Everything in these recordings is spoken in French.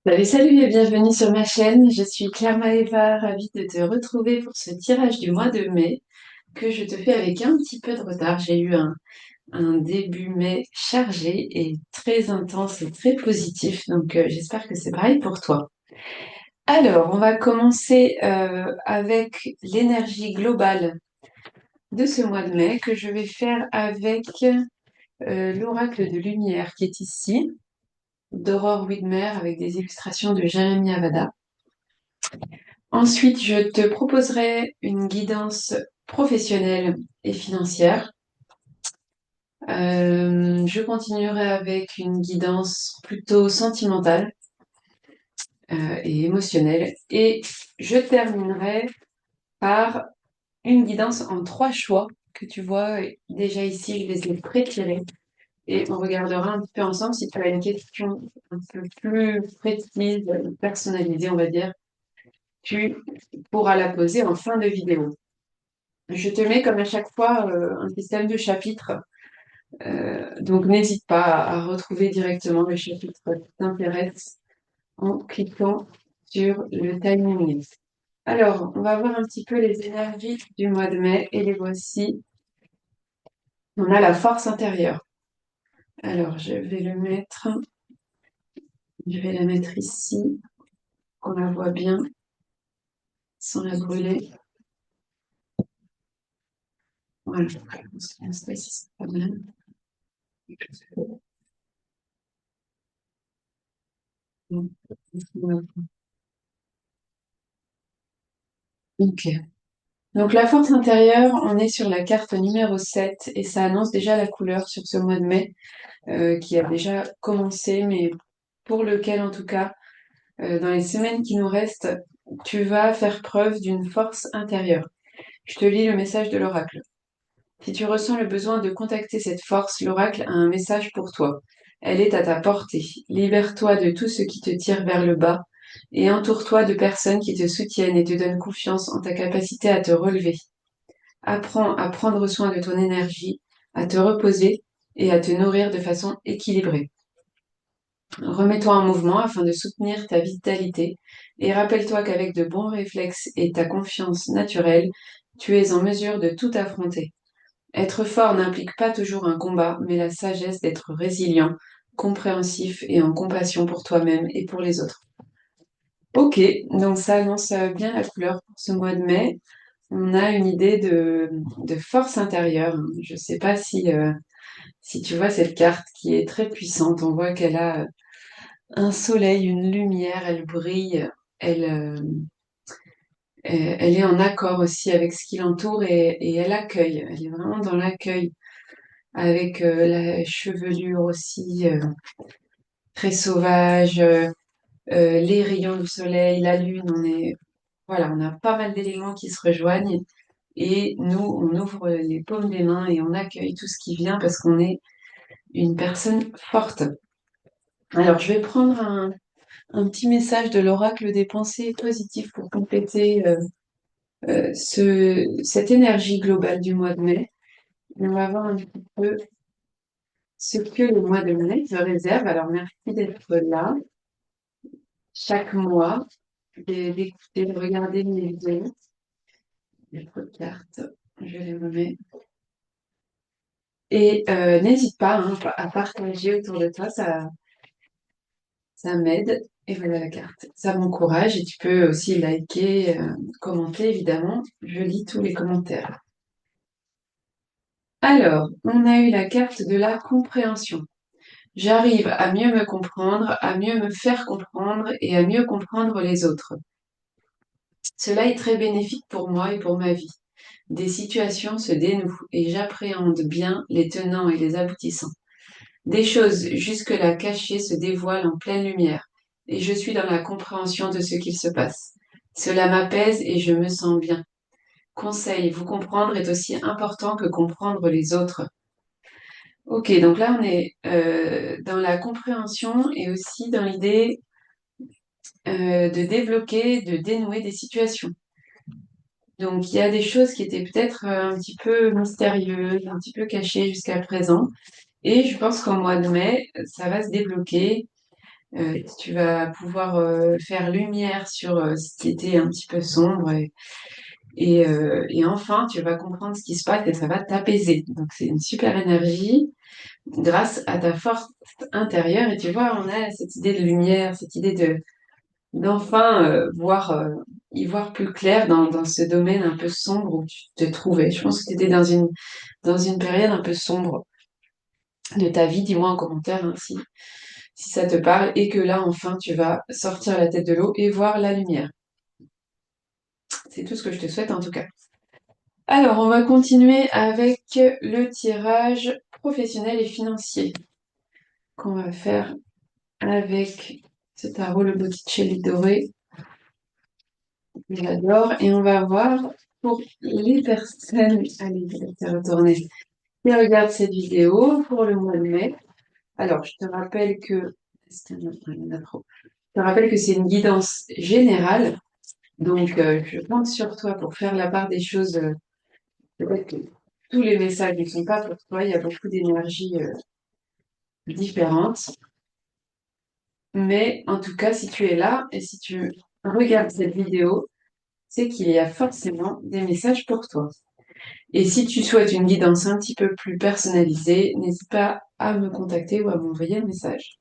Salut, salut et bienvenue sur ma chaîne. Je suis Claire Maëva, ravie de te retrouver pour ce tirage du mois de mai que je te fais avec un petit peu de retard. J'ai eu un début mai chargé et très intense et très positif, donc j'espère que c'est pareil pour toi. Alors, on va commencer avec l'énergie globale de ce mois de mai que je vais faire avec l'oracle de lumière qui est ici, d'Aurore Widmer avec des illustrations de Jérémy Avada. Ensuite, je te proposerai une guidance professionnelle et financière. Je continuerai avec une guidance plutôt sentimentale et émotionnelle. Et je terminerai par une guidance en trois choix que tu vois déjà ici. Je les ai pré-tirés. Et on regardera un petit peu ensemble si tu as une question un peu plus précise, personnalisée, on va dire. Tu pourras la poser en fin de vidéo. Je te mets comme à chaque fois un système de chapitres, donc n'hésite pas à retrouver directement le chapitre qui t'intéresse en cliquant sur le timing. Alors, on va voir un petit peu les énergies du mois de mai et les voici. On a la force intérieure. Alors, je vais la mettre ici, qu'on la voit bien, sans la brûler. Voilà, je pense que ça, c'est pas mal. Ok. Donc la force intérieure, on est sur la carte numéro 7 et ça annonce déjà la couleur sur ce mois de mai qui a déjà commencé, mais pour lequel en tout cas, dans les semaines qui nous restent, tu vas faire preuve d'une force intérieure. Je te lis le message de l'oracle. Si tu ressens le besoin de contacter cette force, l'oracle a un message pour toi. Elle est à ta portée. Libère-toi de tout ce qui te tire vers le bas et entoure-toi de personnes qui te soutiennent et te donnent confiance en ta capacité à te relever. Apprends à prendre soin de ton énergie, à te reposer et à te nourrir de façon équilibrée. Remets-toi en mouvement afin de soutenir ta vitalité et rappelle-toi qu'avec de bons réflexes et ta confiance naturelle, tu es en mesure de tout affronter. Être fort n'implique pas toujours un combat, mais la sagesse d'être résilient, compréhensif et en compassion pour toi-même et pour les autres. Ok, donc ça annonce bien la couleur pour ce mois de mai. On a une idée de force intérieure, hein. Je ne sais pas si tu vois cette carte qui est très puissante. On voit qu'elle a un soleil, une lumière, elle brille, elle, euh, elle est en accord aussi avec ce qui l'entoure et elle accueille. Elle est vraiment dans l'accueil avec la chevelure aussi très sauvage, les rayons du soleil, la lune. Voilà, on a pas mal d'éléments qui se rejoignent. Et nous, on ouvre les paumes des mains et on accueille tout ce qui vient parce qu'on est une personne forte. Alors, je vais prendre un petit message de l'oracle des pensées positives pour compléter cette énergie globale du mois de mai. Et on va voir un petit peu ce que le mois de mai te réserve. Alors, merci d'être là chaque mois, d'écouter, de regarder mes vidéos. Il y a trop de cartes, je les remets. Et n'hésite pas hein, à partager autour de toi, ça m'aide. Et voilà la carte. Ça m'encourage et tu peux aussi liker, commenter évidemment. Je lis tous les commentaires. Alors, on a eu la carte de la compréhension. J'arrive à mieux me comprendre, à mieux me faire comprendre et à mieux comprendre les autres. Cela est très bénéfique pour moi et pour ma vie. Des situations se dénouent et j'appréhende bien les tenants et les aboutissants. Des choses jusque-là cachées se dévoilent en pleine lumière, et je suis dans la compréhension de ce qu'il se passe. Cela m'apaise et je me sens bien. Conseil, vous comprendre est aussi important que comprendre les autres. Ok, donc là on est dans la compréhension et aussi dans l'idée de débloquer, de dénouer des situations. Donc il y a des choses qui étaient peut-être un petit peu mystérieuses, un petit peu cachées jusqu'à présent. Et je pense qu'en mois de mai, ça va se débloquer. Tu vas pouvoir faire lumière sur ce qui était un petit peu sombre et enfin tu vas comprendre ce qui se passe et ça va t'apaiser. Donc c'est une super énergie grâce à ta force intérieure et tu vois, on a cette idée de lumière, cette idée de d'enfin y voir plus clair dans ce domaine un peu sombre où tu te trouvais. Je pense que tu étais dans une période un peu sombre de ta vie, dis-moi en commentaire hein, si ça te parle, et que là, enfin, tu vas sortir la tête de l'eau et voir la lumière. C'est tout ce que je te souhaite en tout cas. Alors, on va continuer avec le tirage professionnel et financier qu'on va faire avec ce tarot, le Botticelli doré. J'adore. Et on va voir pour les personnes, allez, je vais te retourner, qui regardent cette vidéo pour le mois de mai. Alors, je te rappelle que, est-ce qu'il y en a il y en a trop. Je te rappelle que c'est une guidance générale. Donc, je compte sur toi pour faire la part des choses. Peut-être que tous les messages ne sont pas pour toi. Il y a beaucoup d'énergies différentes. Mais en tout cas, si tu es là et si tu regardes cette vidéo, c'est qu'il y a forcément des messages pour toi. Et si tu souhaites une guidance un petit peu plus personnalisée, n'hésite pas à me contacter ou à m'envoyer un message.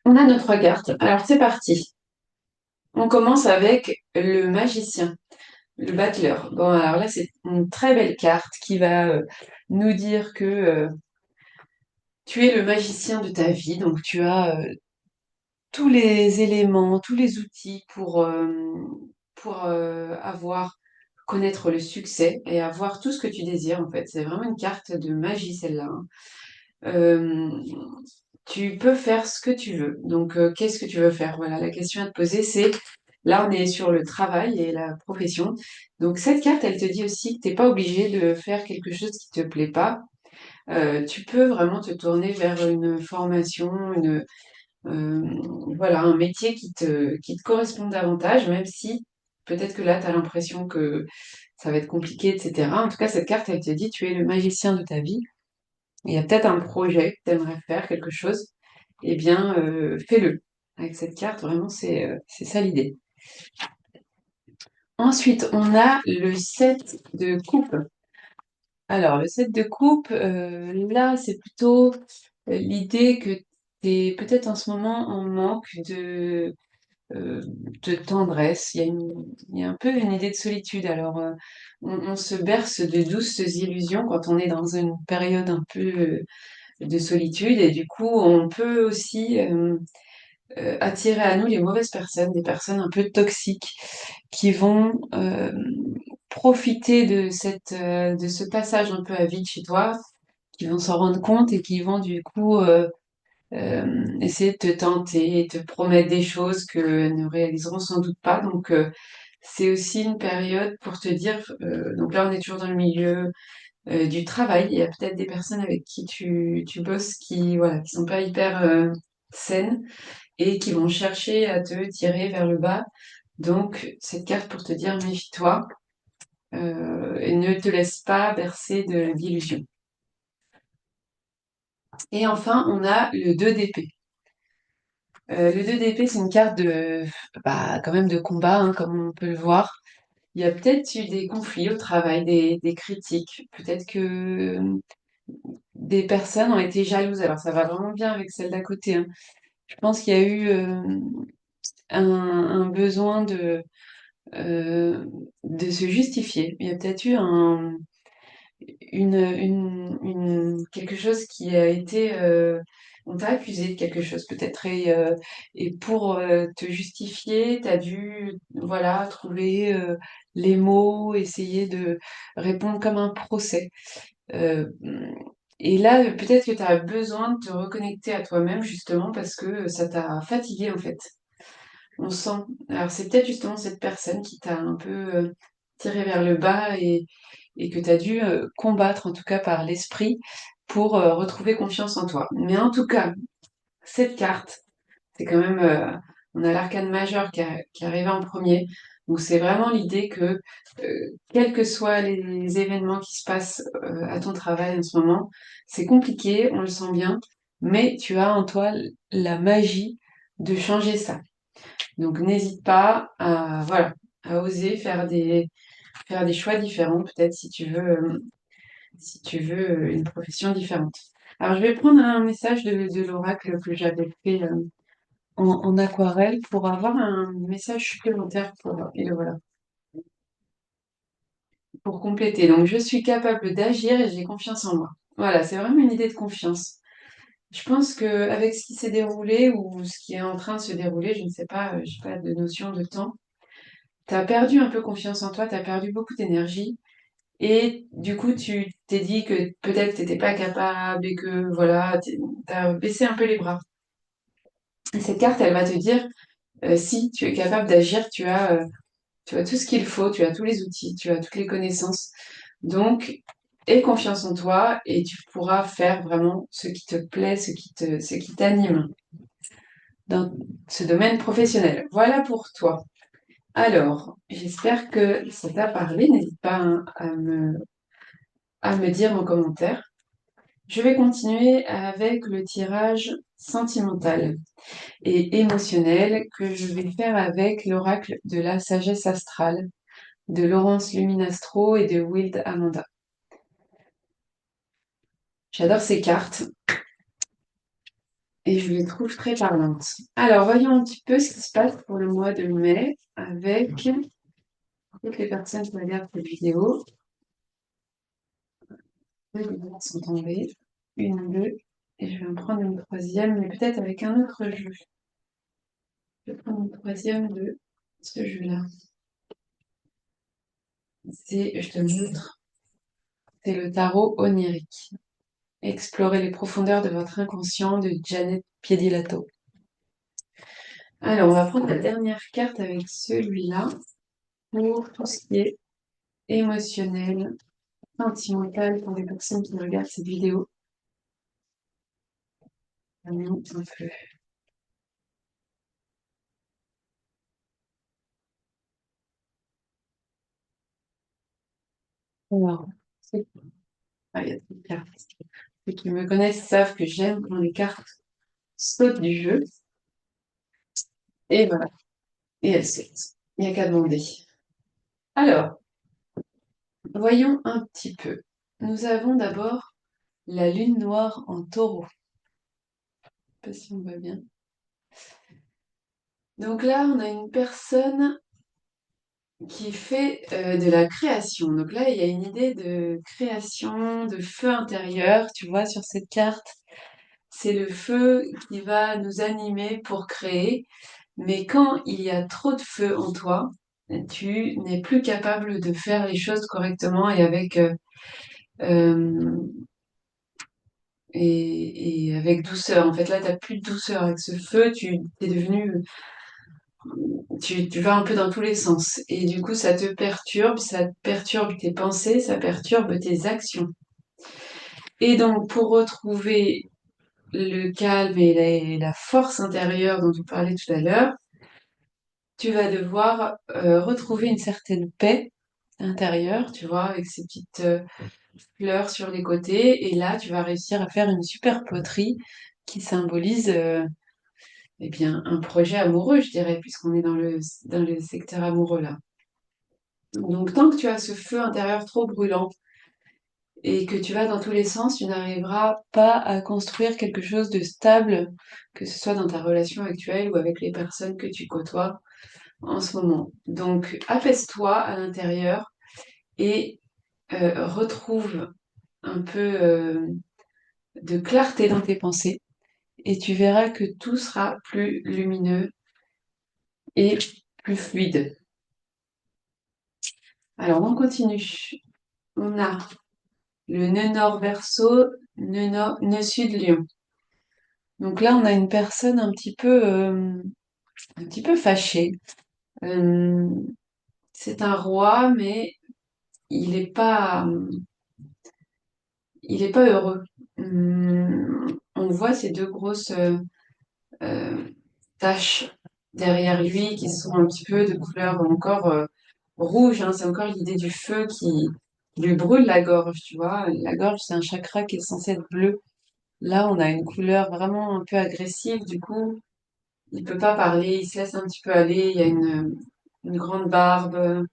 On a nos trois cartes. Alors c'est parti. On commence avec le magicien, le battleur. Bon, alors là, c'est une très belle carte qui va nous dire que tu es le magicien de ta vie. Donc tu as tous les éléments, tous les outils pour connaître le succès et avoir tout ce que tu désires en fait. C'est vraiment une carte de magie celle-là, hein. Euh, Tu peux faire ce que tu veux. Donc qu'est-ce que tu veux faire? Voilà, la question à te poser c'est, là on est sur le travail et la profession. Donc cette carte elle te dit aussi que t'es pas obligé de faire quelque chose qui te plaît pas. Tu peux vraiment te tourner vers une formation, euh, voilà, un métier qui te correspond davantage, même si peut-être que là, tu as l'impression que ça va être compliqué, etc. En tout cas, cette carte, elle te dit, tu es le magicien de ta vie. Il y a peut-être un projet que tu aimerais faire, quelque chose. Eh bien, fais-le. Avec cette carte, vraiment, c'est ça l'idée. Ensuite, on a le 7 de coupe. Alors, le 7 de coupe, là, c'est plutôt l'idée que tu es peut-être en ce moment en manque euh, de tendresse. Il y a un peu une idée de solitude. Alors, on se berce de douces illusions quand on est dans une période un peu de solitude et du coup, on peut aussi attirer à nous les mauvaises personnes, des personnes un peu toxiques qui vont profiter de ce passage un peu à vide chez toi, qui vont s'en rendre compte et qui vont du coup essayer de te tenter et te promettre des choses que ne réaliseront sans doute pas. Donc, c'est aussi une période pour te dire, donc là, on est toujours dans le milieu du travail. Il y a peut-être des personnes avec qui tu bosses qui, voilà, qui sont pas hyper saines et qui vont chercher à te tirer vers le bas. Donc, cette carte pour te dire, méfie-toi et ne te laisse pas bercer d'illusions. Et enfin, on a le 2 d'épée. Le 2 d'épée, c'est une carte bah, quand même de combat, hein, comme on peut le voir. Il y a peut-être eu des conflits au travail, des critiques. Peut-être que des personnes ont été jalouses. Alors, ça va vraiment bien avec celle d'à côté, hein. Je pense qu'il y a eu un besoin de se justifier. Il y a peut-être eu quelque chose qui a été... on t'a accusé de quelque chose peut-être et pour te justifier, tu as dû voilà, trouver les mots, essayer de répondre comme un procès. Euh, et là, peut-être que tu as besoin de te reconnecter à toi-même justement parce que ça t'a fatigué en fait. On sent. Alors c'est peut-être justement cette personne qui t'a un peu tiré vers le bas et que tu as dû combattre, en tout cas par l'esprit, pour retrouver confiance en toi. Mais en tout cas, cette carte, c'est quand même, on a l'arcane majeur qui arrive en premier. Donc c'est vraiment l'idée que, quels que soient les événements qui se passent à ton travail en ce moment, c'est compliqué, on le sent bien, mais tu as en toi la magie de changer ça. Donc n'hésite pas à, voilà, à oser faire des choix différents, peut-être si tu veux une profession différente. Alors je vais prendre un message de l'oracle que j'avais fait en aquarelle pour avoir un message supplémentaire et le voilà, pour compléter. Donc je suis capable d'agir et j'ai confiance en moi. Voilà, c'est vraiment une idée de confiance. Je pense que avec ce qui s'est déroulé ou ce qui est en train de se dérouler, je ne sais pas, j'ai pas de notion de temps. Tu as perdu un peu confiance en toi, tu as perdu beaucoup d'énergie et du coup tu t'es dit que peut-être tu n'étais pas capable et que voilà, tu as baissé un peu les bras. Et cette carte, elle va te dire si tu es capable d'agir, tu as tout ce qu'il faut, tu as tous les outils, tu as toutes les connaissances. Donc, aie confiance en toi et tu pourras faire vraiment ce qui te plaît, ce qui t'anime dans ce domaine professionnel. Voilà pour toi. Alors, j'espère que ça t'a parlé. N'hésite pas hein, à me dire en commentaire. Je vais continuer avec le tirage sentimental et émotionnel que je vais faire avec l'oracle de la sagesse astrale de Laurence Luminastro et de Wild Amanda. J'adore ces cartes et je les trouve très parlantes. Alors, voyons un petit peu ce qui se passe pour le mois de mai avec toutes les personnes qui regardent cette vidéo. Deux lumières sont tombées, une, deux, et je vais en prendre une troisième, mais peut-être avec un autre jeu. Je vais prendre une troisième de ce jeu-là. Je te le montre, c'est le tarot onirique. Explorer les profondeurs de votre inconscient de Janet Piedilato. Alors, on va prendre la dernière carte avec celui-là pour tout ce qui est émotionnel, sentimental pour les personnes qui regardent cette vidéo. Un peu. Alors, il y a des cartes. Ceux qui me connaissent savent que j'aime quand les cartes sautent du jeu. Et voilà. Et elles sautent. Il n'y a qu'à demander. Alors, voyons un petit peu. Nous avons d'abord la lune noire en taureau. Je ne sais pas si on va bien. Donc là, on a une personne qui fait de la création. Donc là, il y a une idée de création, de feu intérieur, tu vois, sur cette carte. C'est le feu qui va nous animer pour créer. Mais quand il y a trop de feu en toi, tu n'es plus capable de faire les choses correctement et euh, et avec douceur. En fait, là, tu n'as plus de douceur. Avec ce feu, tu vas un peu dans tous les sens. Et du coup, ça te perturbe tes pensées, ça perturbe tes actions. Et donc, pour retrouver le calme et la force intérieure dont on parlait tout à l'heure, tu vas devoir retrouver une certaine paix intérieure, tu vois, avec ces petites fleurs sur les côtés. Et là, tu vas réussir à faire une super poterie qui symbolise eh bien, un projet amoureux, je dirais, puisqu'on est dans le secteur amoureux là. Donc, tant que tu as ce feu intérieur trop brûlant et que tu vas dans tous les sens, tu n'arriveras pas à construire quelque chose de stable, que ce soit dans ta relation actuelle ou avec les personnes que tu côtoies en ce moment. Donc, apaise-toi à l'intérieur et retrouve un peu de clarté dans tes pensées et tu verras que tout sera plus lumineux et plus fluide. Alors, on continue. On a le nœud nord Verseau, nœud sud Lion. Donc là, on a une personne un petit peu fâchée. Euh, c'est un roi, mais il n'est pas, il est pas heureux. On voit ces deux grosses euh, taches derrière lui qui sont un petit peu de couleur encore rouge. Hein. C'est encore l'idée du feu qui lui brûle la gorge, tu vois. La gorge, c'est un chakra qui est censé être bleu. Là, on a une couleur vraiment un peu agressive, du coup, il peut pas parler, il se laisse un petit peu aller, il y a une grande barbe,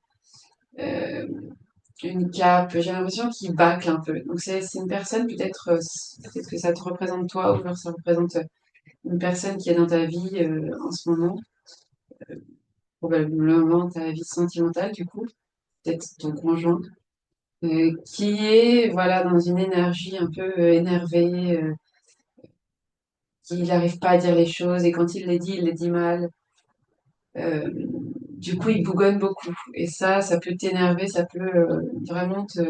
euh, une cape, j'ai l'impression qu'il bâcle un peu. Donc c'est une personne, peut-être que ça te représente toi, ou alors ça représente une personne qui est dans ta vie en ce moment, probablement ta vie sentimentale du coup, peut-être ton conjoint, qui est voilà dans une énergie un peu énervée, qui n'arrive pas à dire les choses et quand il les dit mal. Euh, du coup, il bougonne beaucoup et ça peut t'énerver, ça peut vraiment te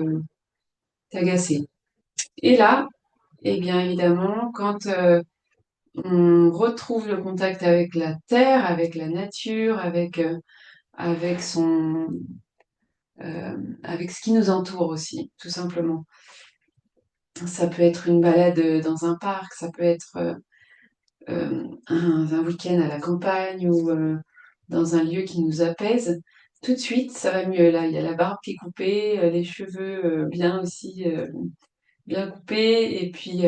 t'agacer. Et là, eh bien évidemment, quand on retrouve le contact avec la terre, avec la nature, avec avec ce qui nous entoure aussi, tout simplement. Ça peut être une balade dans un parc, ça peut être un week-end à la campagne ou dans un lieu qui nous apaise. Tout de suite, ça va mieux. Là, il y a la barbe qui est coupée, les cheveux bien aussi bien coupés, et puis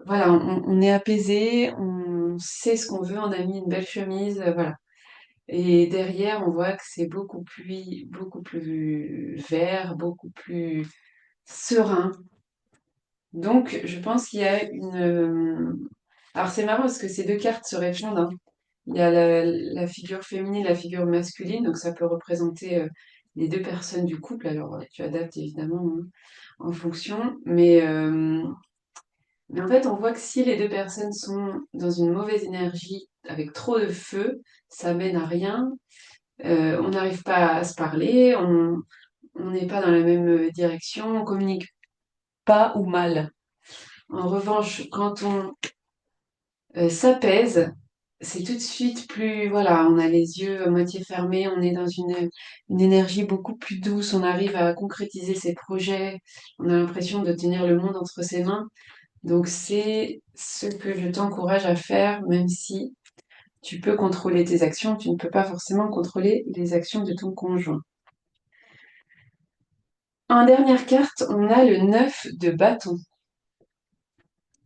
voilà, on est apaisé, on sait ce qu'on veut, on a mis une belle chemise, voilà. Et derrière, on voit que c'est beaucoup plus vert, beaucoup plus serein. Donc, je pense qu'il y a Alors, c'est marrant parce que ces deux cartes se répondent, hein. Il y a la figure féminine, la figure masculine, donc ça peut représenter les deux personnes du couple. Alors, tu adaptes évidemment hein, en fonction, mais en fait, on voit que si les deux personnes sont dans une mauvaise énergie, avec trop de feu, ça mène à rien. On n'arrive pas à se parler, on n'est pas dans la même direction, on communique pas ou mal. En revanche, quand on s'apaise, c'est tout de suite plus, voilà, on a les yeux à moitié fermés, on est dans une énergie beaucoup plus douce, on arrive à concrétiser ses projets, on a l'impression de tenir le monde entre ses mains. Donc c'est ce que je t'encourage à faire, même si tu peux contrôler tes actions, tu ne peux pas forcément contrôler les actions de ton conjoint. En dernière carte, on a le 9 de bâton.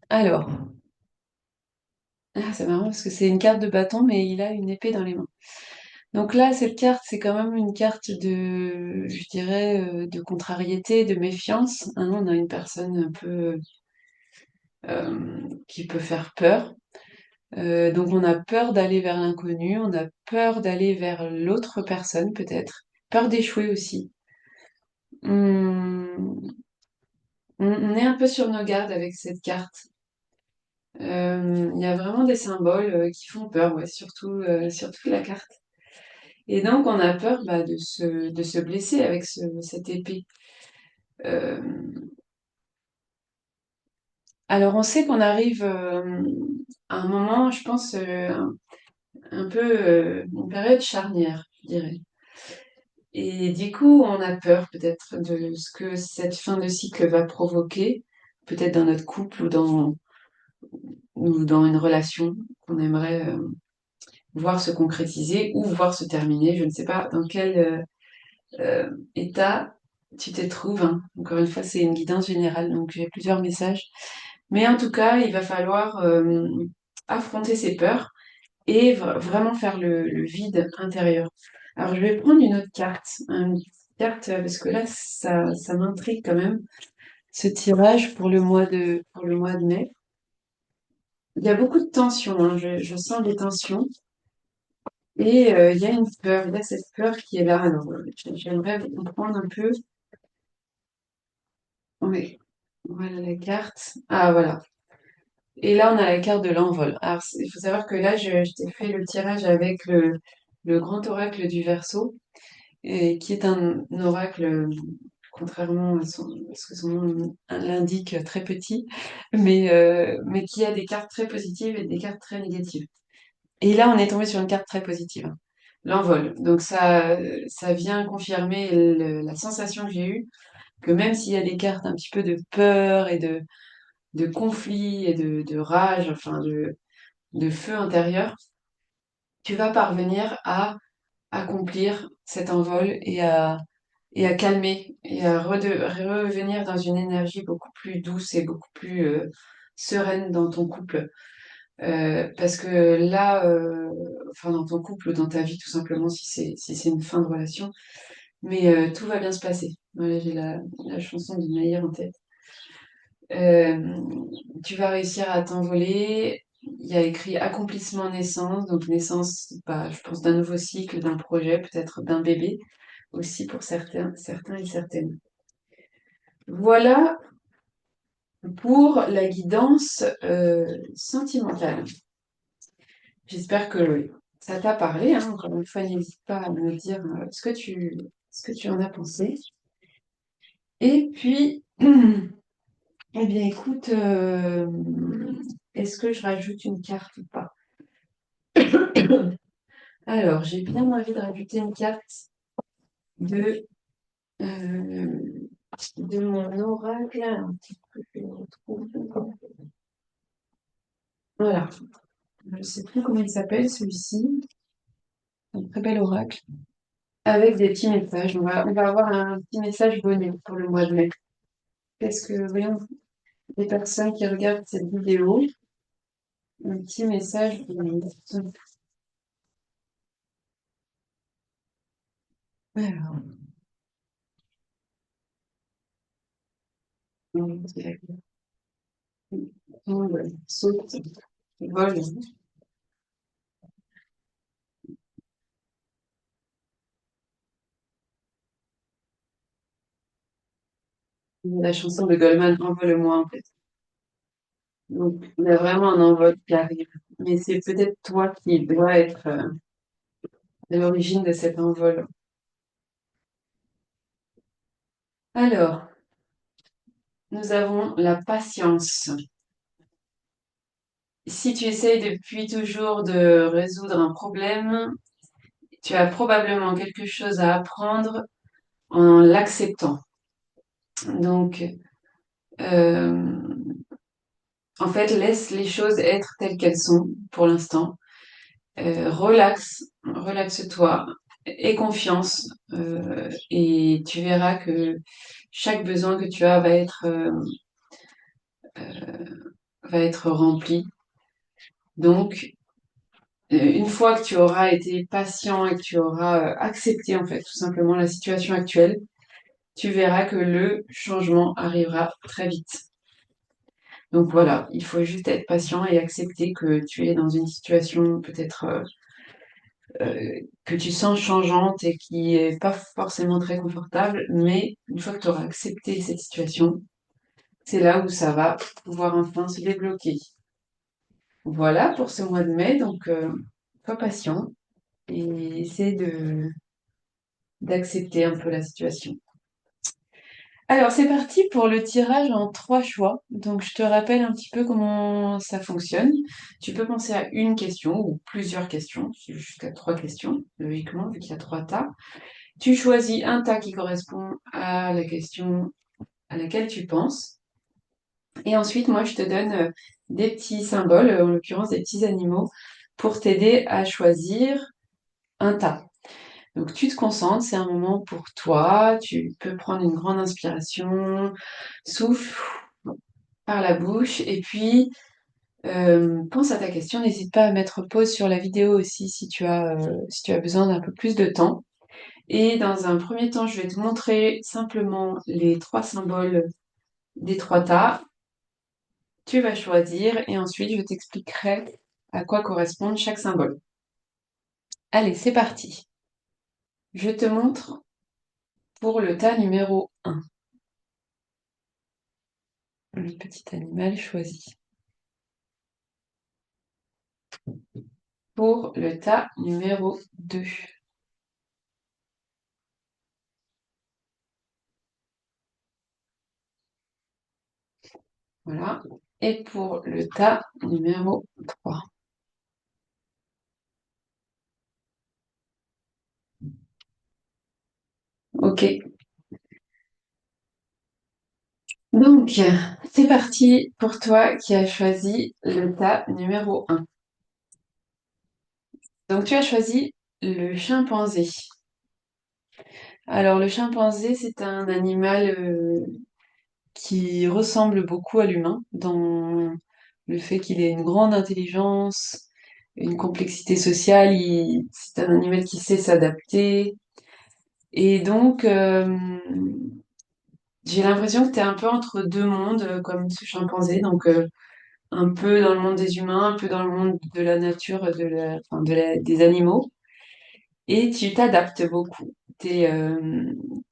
Alors, c'est marrant parce que c'est une carte de bâton, mais il a une épée dans les mains. Donc là, cette carte, c'est quand même une carte de, je dirais, de contrariété, de méfiance, hein. On a une personne un peu qui peut faire peur. Donc on a peur d'aller vers l'inconnu, on a peur d'aller vers l'autre personne peut-être, peur d'échouer aussi. On, on est un peu sur nos gardes avec cette carte. Il y a vraiment des symboles qui font peur, ouais, surtout la carte. Et donc on a peur bah, de se blesser avec cette épée. Euh, alors on sait qu'on arrive à un moment, je pense, un peu une période charnière, je dirais. Et du coup, on a peur peut-être de ce que cette fin de cycle va provoquer, peut-être dans notre couple ou dans une relation qu'on aimerait voir se concrétiser ou voir se terminer. Je ne sais pas dans quel état tu te trouves, hein. Encore une fois, c'est une guidance générale, donc j'ai plusieurs messages. Mais en tout cas, il va falloir affronter ses peurs et vraiment faire le vide intérieur. Alors, je vais prendre une autre carte, une carte parce que là, ça m'intrigue quand même, ce tirage pour le mois de mai. Il y a beaucoup de tensions, hein, je sens des tensions et il y a une peur, il y a cette peur qui est là. Alors, j'aimerais comprendre un peu. Oui, voilà la carte. Ah, voilà. Et là, on a la carte de l'envol. Alors, il faut savoir que là, je t'ai fait le tirage avec le grand oracle du Verseau, et qui est un oracle, contrairement à ce que son nom l'indique, très petit, mais qui a des cartes très positives et des cartes très négatives. Et là, on est tombé sur une carte très positive, hein. L'envol. Donc ça vient confirmer la sensation que j'ai eue, que même s'il y a des cartes un petit peu de peur et de conflit et de rage, enfin de feu intérieur, tu vas parvenir à accomplir cet envol et à calmer et à revenir dans une énergie beaucoup plus douce et beaucoup plus sereine dans ton couple. Parce que là, enfin dans ton couple ou dans ta vie tout simplement, si c'est une fin de relation, mais tout va bien se passer. Voilà, j'ai la chanson de Naïr en tête. Euh, Tu vas réussir à t'envoler. Il y a écrit accomplissement naissance, donc naissance, bah, je pense d'un nouveau cycle, d'un projet, peut-être d'un bébé aussi pour certains et certaines. Voilà pour la guidance sentimentale. J'espère que ça t'a parlé, hein. Encore une fois, n'hésite pas à me dire ce que tu en as pensé. Et puis, eh bien, écoute, est-ce que je rajoute une carte ou pas? Alors, j'ai bien envie de rajouter une carte de, euh, de mon oracle. Un petit peu, je le retrouve. Voilà. Je ne sais plus comment il s'appelle, celui-ci. Un très bel oracle. Avec des petits messages. On va avoir un petit message bonnet pour le mois de mai. Qu'est-ce que, voyons, les personnes qui regardent cette vidéo, un petit message bonnet. Alors, on saute, vole. La chanson de Goldman, Envole-moi, en fait. Donc, il y a vraiment un envol qui arrive. Mais c'est peut-être toi qui dois être à l'origine de cet envol. Alors, nous avons la patience. Si tu essayes depuis toujours de résoudre un problème, tu as probablement quelque chose à apprendre en l'acceptant. Donc, euh, en fait, laisse les choses être telles qu'elles sont pour l'instant. Relaxe-toi, aie confiance et tu verras que chaque besoin que tu as va être rempli. Donc, une fois que tu auras été patient et que tu auras accepté en fait tout simplement la situation actuelle, tu verras que le changement arrivera très vite. Donc voilà, il faut juste être patient et accepter que tu es dans une situation peut-être que tu sens changeante et qui est pas forcément très confortable, mais une fois que tu auras accepté cette situation, c'est là où ça va pouvoir enfin se débloquer. Voilà pour ce mois de mai, donc sois patient et essaie d'accepter un peu la situation. Alors, c'est parti pour le tirage en 3 choix. Donc, je te rappelle un petit peu comment ça fonctionne. Tu peux penser à une question ou plusieurs questions, jusqu'à 3 questions, logiquement, vu qu'il y a 3 tas. Tu choisis un tas qui correspond à la question à laquelle tu penses. Et ensuite, moi, je te donne des petits symboles, en l'occurrence des petits animaux, pour t'aider à choisir un tas. Donc, tu te concentres, c'est un moment pour toi. Tu peux prendre une grande inspiration, souffle par la bouche, et puis pense à ta question. N'hésite pas à mettre pause sur la vidéo aussi si tu as besoin d'un peu plus de temps. Et dans un premier temps, je vais te montrer simplement les 3 symboles des 3 tas. Tu vas choisir et ensuite je t'expliquerai à quoi correspond chaque symbole. Allez, c'est parti. Je te montre pour le tas numéro 1. Le petit animal choisi. Pour le tas numéro 2. Voilà. Et pour le tas numéro 3. Ok. Donc, c'est parti pour toi qui as choisi le tas numéro 1. Donc, tu as choisi le chimpanzé. Alors, le chimpanzé, c'est un animal qui ressemble beaucoup à l'humain dans le fait qu'il ait une grande intelligence, une complexité sociale, c'est un animal qui sait s'adapter. Et donc, j'ai l'impression que tu es un peu entre deux mondes, comme ce chimpanzé, donc un peu dans le monde des humains, un peu dans le monde de la nature, enfin, des animaux. Et tu t'adaptes beaucoup. T'es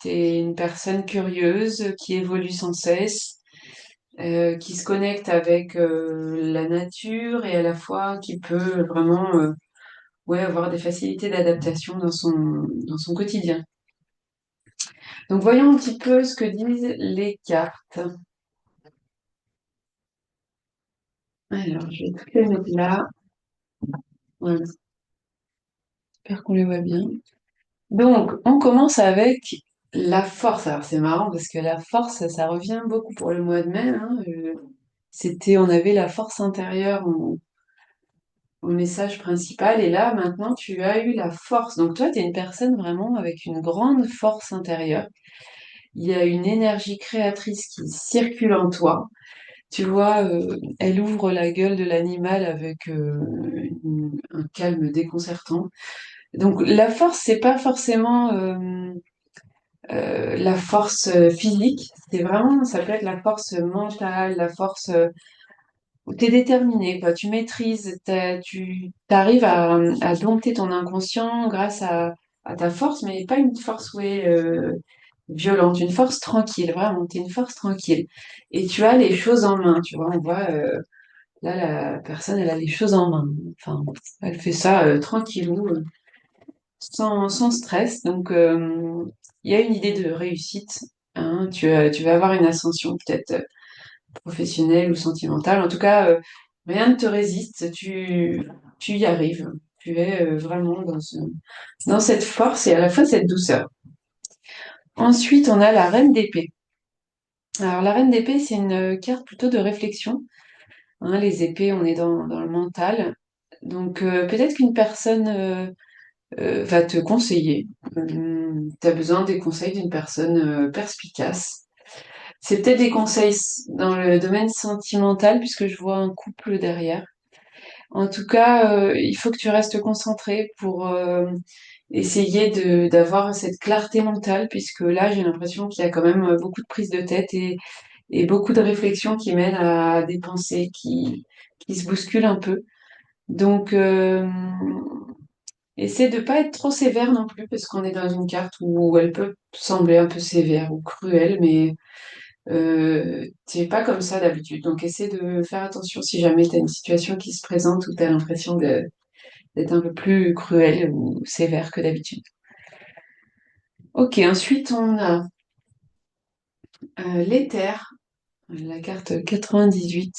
une personne curieuse qui évolue sans cesse, qui se connecte avec la nature et à la fois qui peut vraiment ouais, avoir des facilités d'adaptation dans son quotidien. Donc voyons un petit peu ce que disent les cartes. Alors, je vais toutes les mettre là. Voilà, j'espère qu'on les voit bien. Donc, on commence avec la force. Alors, c'est marrant parce que la force, ça revient beaucoup pour le mois de mai, hein. On avait la force intérieure au message principal, et là, maintenant, tu as eu la force. Donc, toi, tu es une personne vraiment avec une grande force intérieure. Il y a une énergie créatrice qui circule en toi. Tu vois, elle ouvre la gueule de l'animal avec un calme déconcertant. Donc, la force, c'est pas forcément la force physique, c'est vraiment, ça peut être la force mentale, la force où tu es déterminé, quoi. Tu maîtrises, tu arrives à dompter ton inconscient grâce à ta force, mais pas une force ouais, violente, une force tranquille, vraiment, tu es une force tranquille. Et tu as les choses en main, tu vois, on voit là, la personne, elle a les choses en main. Enfin, elle fait ça tranquillou, sans stress. Donc, il y a une idée de réussite, hein. Tu vas avoir une ascension peut-être professionnelle ou sentimentale. En tout cas, rien ne te résiste. Tu y arrives. Tu es vraiment dans cette force et à la fois cette douceur. Ensuite, on a la reine d'épée. Alors, la reine d'épée, c'est une carte plutôt de réflexion, hein. Les épées, on est dans le mental. Donc, peut-être qu'une personne va te conseiller. Tu as besoin des conseils d'une personne perspicace. C'est peut-être des conseils dans le domaine sentimental, puisque je vois un couple derrière. En tout cas, il faut que tu restes concentré pour essayer d'avoir cette clarté mentale, puisque là, j'ai l'impression qu'il y a quand même beaucoup de prises de tête et beaucoup de réflexions qui mènent à des pensées qui se bousculent un peu. Donc, essaie de pas être trop sévère non plus, parce qu'on est dans une carte où elle peut sembler un peu sévère ou cruelle, mais t'es pas comme ça d'habitude. Donc essaie de faire attention si jamais tu as une situation qui se présente où tu as l'impression d'être un peu plus cruelle ou sévère que d'habitude. Ok, ensuite on a l'éther, la carte 98.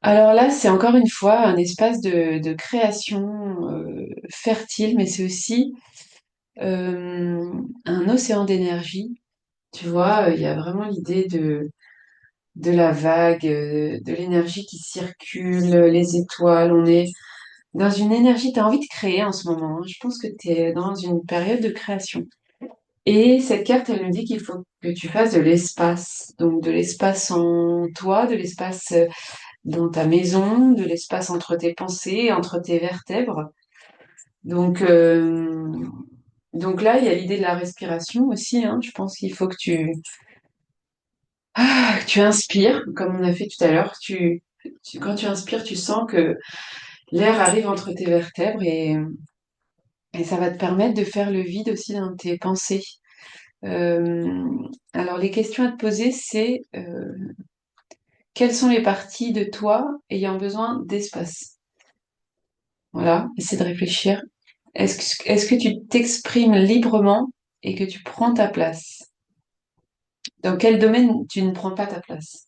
Alors là, c'est encore une fois un espace de création fertile, mais c'est aussi un océan d'énergie. Tu vois, il y a vraiment l'idée de la vague, de l'énergie qui circule, les étoiles. On est dans une énergie, tu as envie de créer en ce moment, hein. Je pense que tu es dans une période de création. Et cette carte, elle nous dit qu'il faut que tu fasses de l'espace. Donc de l'espace en toi, de l'espace dans ta maison, de l'espace entre tes pensées, entre tes vertèbres. Donc, euh, donc là, il y a l'idée de la respiration aussi, hein. Je pense qu'il faut que tu inspires, comme on a fait tout à l'heure. Quand tu inspires, tu sens que l'air arrive entre tes vertèbres et ça va te permettre de faire le vide aussi dans tes pensées. Euh, alors, les questions à te poser, c'est quelles sont les parties de toi ayant besoin d'espace? Voilà, essaie de réfléchir. Est-ce que tu t'exprimes librement et que tu prends ta place? Dans quel domaine tu ne prends pas ta place?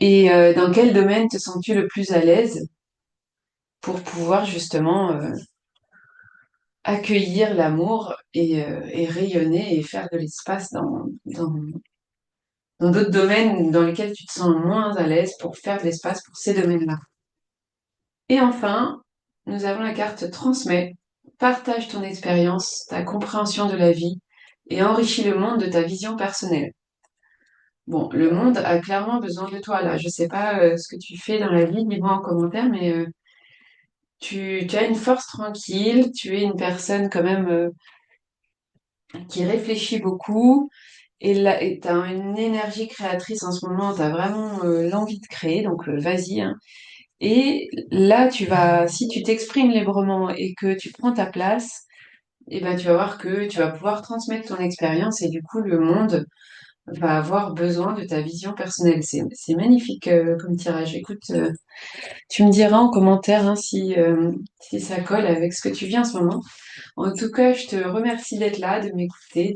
Et dans quel domaine te sens-tu le plus à l'aise pour pouvoir justement accueillir l'amour et rayonner et faire de l'espace dans d'autres domaines dans lesquels tu te sens moins à l'aise pour faire de l'espace pour ces domaines-là. Et enfin, nous avons la carte transmet. Partage ton expérience, ta compréhension de la vie et enrichis le monde de ta vision personnelle. Bon, le monde a clairement besoin de toi là. Je sais pas ce que tu fais dans la vie, dis-moi en commentaire, mais tu as une force tranquille, tu es une personne quand même qui réfléchit beaucoup et tu as une énergie créatrice en ce moment, tu as vraiment l'envie de créer, donc vas-y, hein. Et là, si tu t'exprimes librement et que tu prends ta place, et ben, tu vas voir que tu vas pouvoir transmettre ton expérience et du coup, le monde va avoir besoin de ta vision personnelle. C'est magnifique comme tirage. Écoute, tu me diras en commentaire hein, si ça colle avec ce que tu vis en ce moment. En tout cas, je te remercie d'être là, de m'écouter,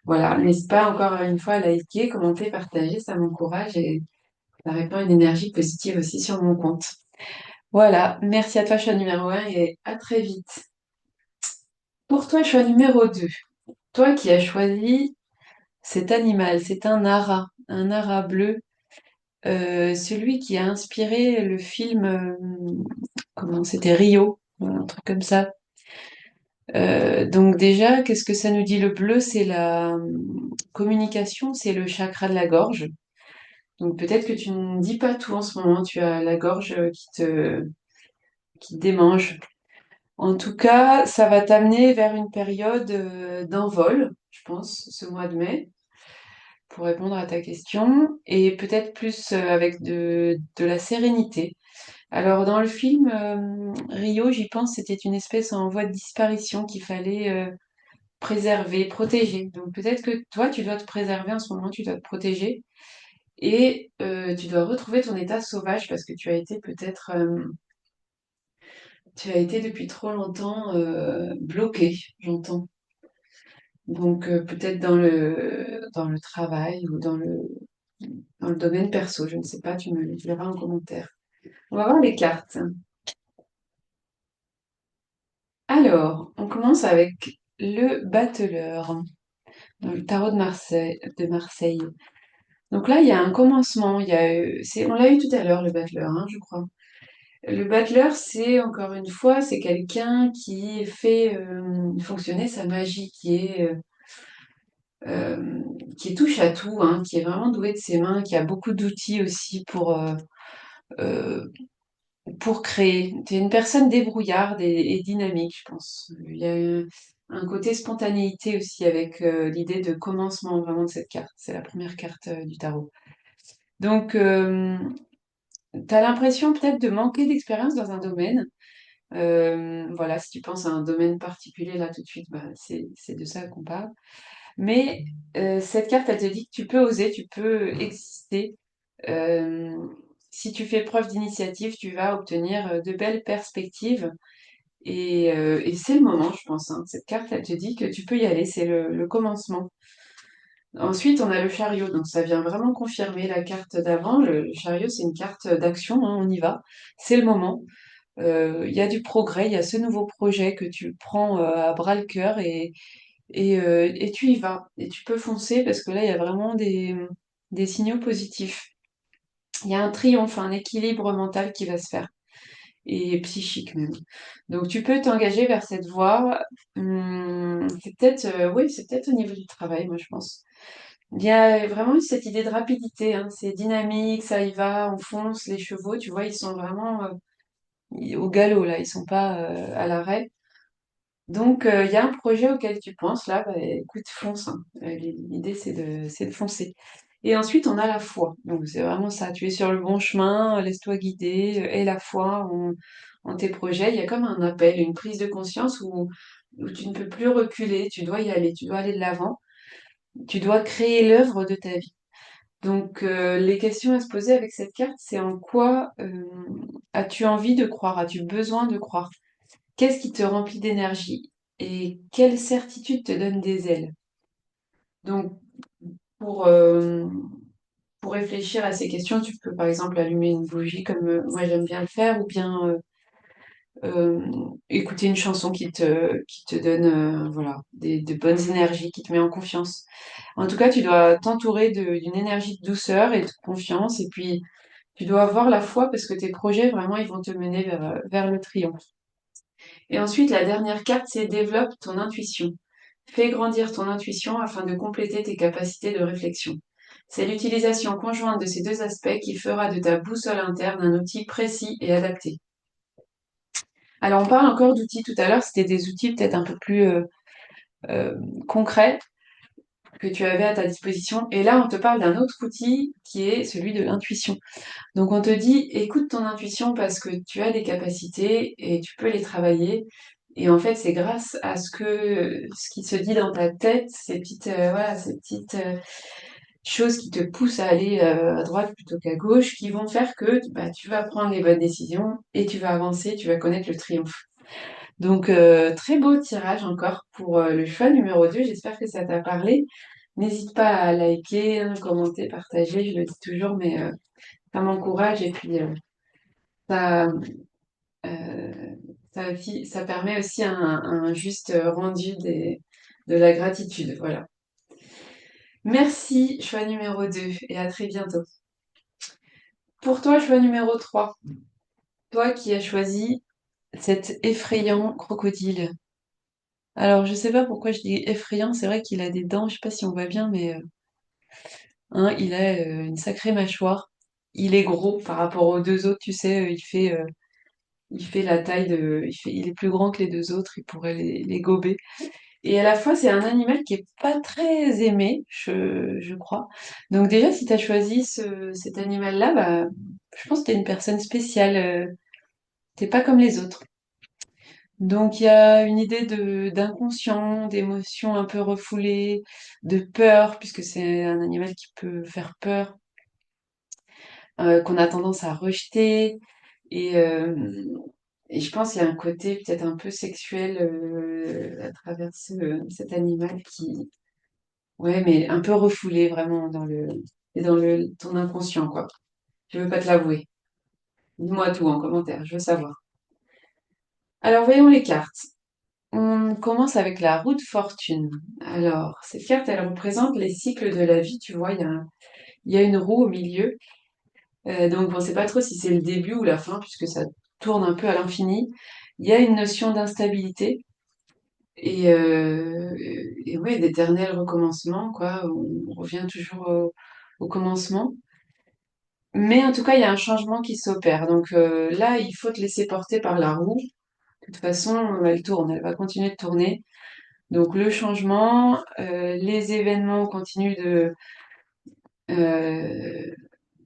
voilà, n'hésite pas encore une fois à liker, commenter, partager, ça m'encourage et ça répand une énergie positive aussi sur mon compte. Voilà, merci à toi, choix numéro un et à très vite. Pour toi, choix numéro 2, toi qui as choisi cet animal, c'est un ara bleu, celui qui a inspiré le film, comment c'était, Rio, un truc comme ça. Donc déjà, qu'est-ce que ça nous dit? Le bleu, c'est la communication, c'est le chakra de la gorge. Donc peut-être que tu ne dis pas tout en ce moment, tu as la gorge qui te démange. En tout cas, ça va t'amener vers une période d'envol, je pense, ce mois de mai, pour répondre à ta question, et peut-être plus avec de la sérénité. Alors dans le film Rio, j'y pense, c'était une espèce en voie de disparition qu'il fallait préserver, protéger. Donc peut-être que toi, tu dois te préserver en ce moment, tu dois te protéger, et tu dois retrouver ton état sauvage parce que tu as été depuis trop longtemps bloqué, j'entends. Donc peut-être dans le travail ou dans le domaine perso, je ne sais pas, tu me le diras en commentaire. On va voir les cartes. Alors, on commence avec le battleur dans le tarot de Marseille. Donc là, il y a un commencement. On l'a eu tout à l'heure, le battleur, hein, je crois. Le battleur, c'est encore une fois, c'est quelqu'un qui fait fonctionner sa magie, qui est touche à tout, hein, qui est vraiment doué de ses mains, qui a beaucoup d'outils aussi euh, pour créer. C'est une personne débrouillarde et dynamique, je pense. Il y a un côté spontanéité aussi avec l'idée de commencement vraiment de cette carte. C'est la première carte du tarot. Donc, tu as l'impression peut-être de manquer d'expérience dans un domaine. Voilà, si tu penses à un domaine particulier, là tout de suite, bah, c'est de ça qu'on parle. Mais cette carte, elle te dit que tu peux oser, tu peux exister. Euh, Si tu fais preuve d'initiative, tu vas obtenir de belles perspectives. Et c'est le moment, je pense, hein. Cette carte, elle te dit que tu peux y aller, c'est le commencement. Ensuite, on a le chariot, donc ça vient vraiment confirmer la carte d'avant. Le chariot, c'est une carte d'action, hein, on y va. C'est le moment. Il y a du progrès, il y a ce nouveau projet que tu prends à bras le cœur et tu y vas. Et tu peux foncer parce que là, il y a vraiment des signaux positifs. Il y a un triomphe, un équilibre mental qui va se faire et psychique même. Donc tu peux t'engager vers cette voie. C'est peut-être, oui, c'est peut-être au niveau du travail, moi je pense. Il y a vraiment eu cette idée de rapidité, hein. C'est dynamique, ça y va, on fonce. Les chevaux, tu vois, ils sont vraiment au galop là, ils sont pas à l'arrêt. Donc il y a un projet auquel tu penses là, bah, écoute, fonce, hein. L'idée c'est de foncer. Et ensuite on a la foi. Donc c'est vraiment ça, tu es sur le bon chemin, laisse-toi guider, et la foi en tes projets. Il y a comme un appel, une prise de conscience où tu ne peux plus reculer, tu dois y aller, tu dois aller de l'avant, tu dois créer l'œuvre de ta vie. Donc, les questions à se poser avec cette carte, c'est en quoi as-tu envie de croire? As-tu besoin de croire? Qu'est-ce qui te remplit d'énergie? Et quelle certitude te donne des ailes? Donc, pour, euh, pour réfléchir à ces questions, tu peux par exemple allumer une bougie comme moi j'aime bien le faire, ou bien écouter une chanson qui te donne voilà, de bonnes énergies, qui te met en confiance. En tout cas, tu dois t'entourer d'une énergie de douceur et de confiance, et puis tu dois avoir la foi parce que tes projets, vraiment, ils vont te mener vers le triomphe. Et ensuite, la dernière carte, c'est développe ton intuition. Fais grandir ton intuition afin de compléter tes capacités de réflexion. C'est l'utilisation conjointe de ces deux aspects qui fera de ta boussole interne un outil précis et adapté. Alors, on parle encore d'outils tout à l'heure, c'était des outils peut-être un peu plus euh, concrets que tu avais à ta disposition. Et là, on te parle d'un autre outil qui est celui de l'intuition. Donc, on te dit, écoute ton intuition parce que tu as des capacités et tu peux les travailler. Et en fait, c'est grâce à ce qui se dit dans ta tête, ces petites, voilà, ces petites choses qui te poussent à aller à droite plutôt qu'à gauche, qui vont faire que bah, tu vas prendre les bonnes décisions et tu vas avancer, tu vas connaître le triomphe. Donc, très beau tirage encore pour le choix numéro 2. J'espère que ça t'a parlé. N'hésite pas à liker, hein, commenter, partager, je le dis toujours, mais ça m'encourage et puis ça, euh, ça permet aussi un juste rendu de la gratitude. Voilà. Merci, choix numéro 2, et à très bientôt. Pour toi, choix numéro 3, toi qui as choisi cet effrayant crocodile. Alors, je sais pas pourquoi je dis effrayant, c'est vrai qu'il a des dents, je sais pas si on voit bien, mais hein, il a une sacrée mâchoire. Il est gros par rapport aux deux autres, tu sais, il fait la taille de, il est plus grand que les deux autres, il pourrait les gober. Et à la fois, c'est un animal qui est pas très aimé, je crois. Donc déjà, si tu as choisi cet animal-là, bah, je pense que tu es une personne spéciale, t'es pas comme les autres. Donc il y a une idée d'inconscient, d'émotions un peu refoulées, de peur, puisque c'est un animal qui peut faire peur, qu'on a tendance à rejeter. Et, euh, et je pense qu'il y a un côté peut-être un peu sexuel à travers cet animal qui, ouais, mais un peu refoulé vraiment et dans ton inconscient, quoi. Je veux pas te l'avouer. Dis-moi tout en commentaire, je veux savoir. Alors voyons les cartes. On commence avec la roue de fortune. Alors, cette carte, elle représente les cycles de la vie. Tu vois, il y a une roue au milieu. Donc, on ne sait pas trop si c'est le début ou la fin, puisque ça tourne un peu à l'infini. Il y a une notion d'instabilité et ouais, d'éternel recommencement, quoi. On revient toujours au commencement. Mais en tout cas, il y a un changement qui s'opère. Donc là, il faut te laisser porter par la roue. De toute façon, elle tourne, elle va continuer de tourner. Donc le changement, les événements continuent euh,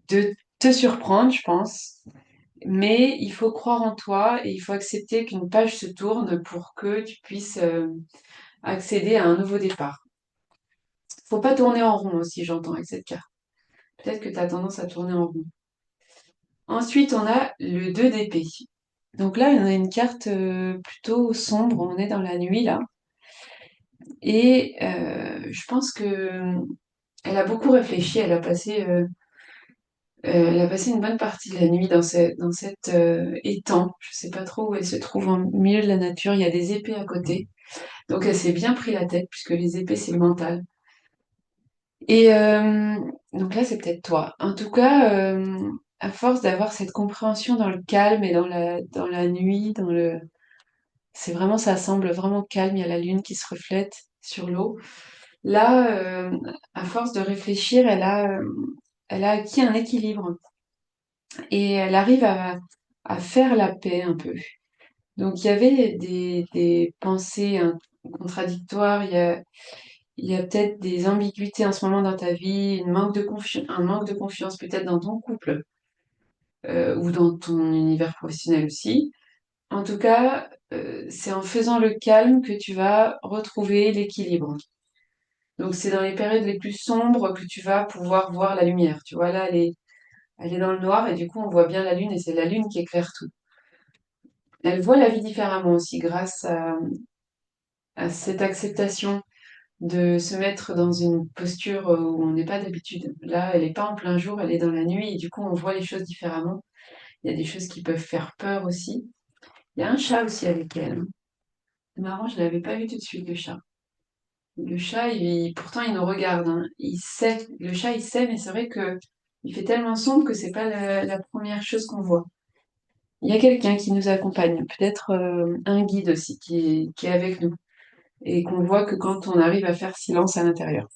de te surprendre, je pense. Mais il faut croire en toi et il faut accepter qu'une page se tourne pour que tu puisses accéder à un nouveau départ. Faut pas tourner en rond aussi, j'entends avec cette carte. Peut-être que tu as tendance à tourner en rond. Ensuite, on a le 2 d'épée. Donc là, on a une carte plutôt sombre, on est dans la nuit là. Et je pense que elle a beaucoup réfléchi, elle a passé une bonne partie de la nuit dans cet étang. Je sais pas trop où elle se trouve en milieu de la nature. Il y a des épées à côté. Donc elle s'est bien pris la tête puisque les épées c'est le mental. Et donc là c'est peut-être toi. En tout cas, à force d'avoir cette compréhension dans le calme et dans la nuit, c'est vraiment, ça semble vraiment calme. Il y a la lune qui se reflète sur l'eau. Là, à force de réfléchir, elle a acquis un équilibre et elle arrive à faire la paix un peu. Donc il y avait des pensées contradictoires, il y a peut-être des ambiguïtés en ce moment dans ta vie, un manque de confiance peut-être dans ton couple ou dans ton univers professionnel aussi. En tout cas, c'est en faisant le calme que tu vas retrouver l'équilibre. Donc c'est dans les périodes les plus sombres que tu vas pouvoir voir la lumière. Tu vois, là, elle est dans le noir et du coup, on voit bien la lune et c'est la lune qui éclaire tout. Elle voit la vie différemment aussi grâce à cette acceptation de se mettre dans une posture où on n'est pas d'habitude. Là, elle n'est pas en plein jour, elle est dans la nuit et du coup, on voit les choses différemment. Il y a des choses qui peuvent faire peur aussi. Il y a un chat aussi avec elle, hein. C'est marrant, je ne l'avais pas vu tout de suite, le chat. Le chat, pourtant, il nous regarde, hein. Il sait, le chat, il sait, mais c'est vrai que il fait tellement sombre que c'est pas la première chose qu'on voit. Il y a quelqu'un qui nous accompagne, peut-être un guide aussi qui est avec nous et qu'on voit que quand on arrive à faire silence à l'intérieur.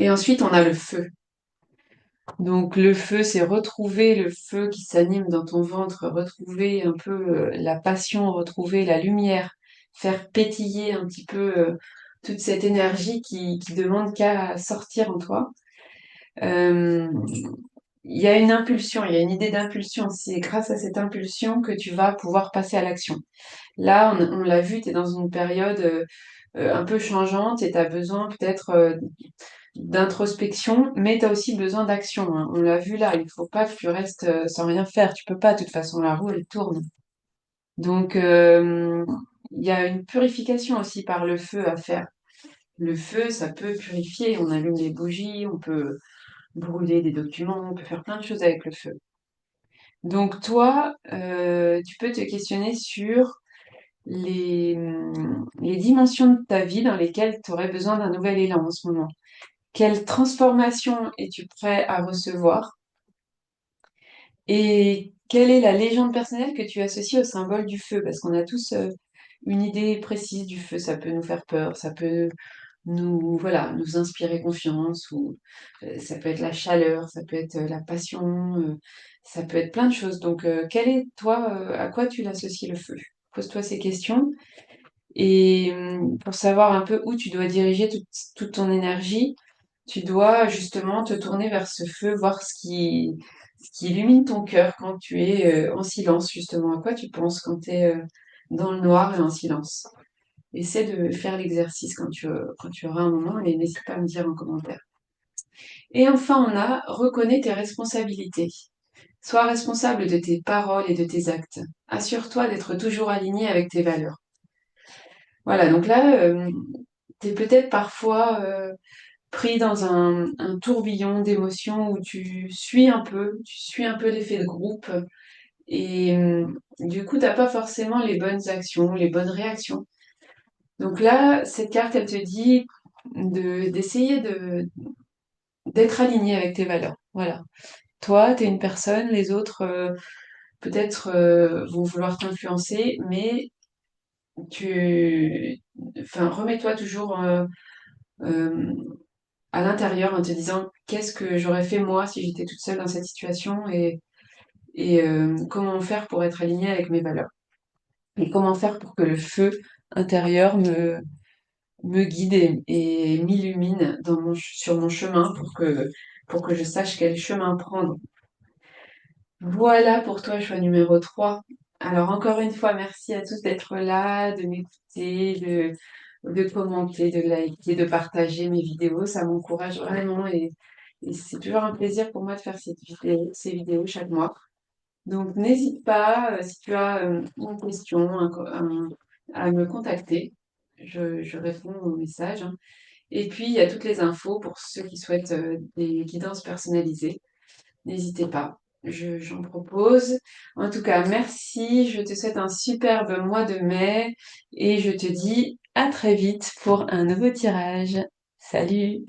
Et ensuite, on a le feu. Donc le feu, c'est retrouver le feu qui s'anime dans ton ventre, retrouver un peu la passion, retrouver la lumière, faire pétiller un petit peu toute cette énergie qui demande qu'à sortir en toi. Euh, il y a une impulsion, il y a une idée d'impulsion. C'est grâce à cette impulsion que tu vas pouvoir passer à l'action. Là, on l'a vu, tu es dans une période un peu changeante et tu as besoin peut-être d'introspection, mais tu as aussi besoin d'action, hein. On l'a vu là, il faut pas que tu restes sans rien faire. Tu peux pas, de toute façon, la roue, elle tourne. Donc, il y a une purification aussi par le feu à faire. Le feu, ça peut purifier. On allume des bougies, on peut brûler des documents, on peut faire plein de choses avec le feu. Donc, toi, tu peux te questionner sur les dimensions de ta vie dans lesquelles tu aurais besoin d'un nouvel élan en ce moment. Quelle transformation es-tu prêt à recevoir? Et quelle est la légende personnelle que tu associes au symbole du feu? Parce qu'on a tous une idée précise du feu. Ça peut nous faire peur, ça peut voilà, nous inspirer confiance, ou ça peut être la chaleur, ça peut être la passion, ça peut être plein de choses. Donc, quel est, toi, à quoi tu l'associes le feu? Pose-toi ces questions. Et pour savoir un peu où tu dois diriger toute ton énergie, tu dois justement te tourner vers ce feu, voir ce qui illumine ton cœur quand tu es en silence, justement. À quoi tu penses quand tu es dans le noir et en silence? Essaie de faire l'exercice quand tu auras un moment et n'hésite pas à me dire en commentaire. Et enfin, on a reconnais tes responsabilités. Sois responsable de tes paroles et de tes actes. Assure-toi d'être toujours aligné avec tes valeurs. Voilà, donc là, tu es peut-être parfois pris dans un tourbillon d'émotions où tu suis un peu l'effet de groupe et du coup, t'as pas forcément les bonnes actions, les bonnes réactions. Donc là, cette carte, elle te dit d'essayer d'être aligné avec tes valeurs. Voilà. Toi, t'es une personne, les autres peut-être vont vouloir t'influencer, mais enfin, remets-toi toujours euh, à l'intérieur en te disant qu'est-ce que j'aurais fait moi si j'étais toute seule dans cette situation et comment faire pour être alignée avec mes valeurs et comment faire pour que le feu intérieur me guide et m'illumine sur mon chemin pour que je sache quel chemin prendre. Voilà pour toi, choix numéro 3. Alors encore une fois, merci à tous d'être là, de m'écouter, de commenter, de liker, de partager mes vidéos. Ça m'encourage vraiment et c'est toujours un plaisir pour moi de faire ces vidéos chaque mois. Donc n'hésite pas, si tu as une question, à me contacter. Je réponds aux messages, hein. Et puis, il y a toutes les infos pour ceux qui souhaitent des guidances personnalisées. N'hésitez pas, j'en propose. En tout cas, merci. Je te souhaite un superbe mois de mai et je te dis à très vite pour un nouveau tirage. Salut!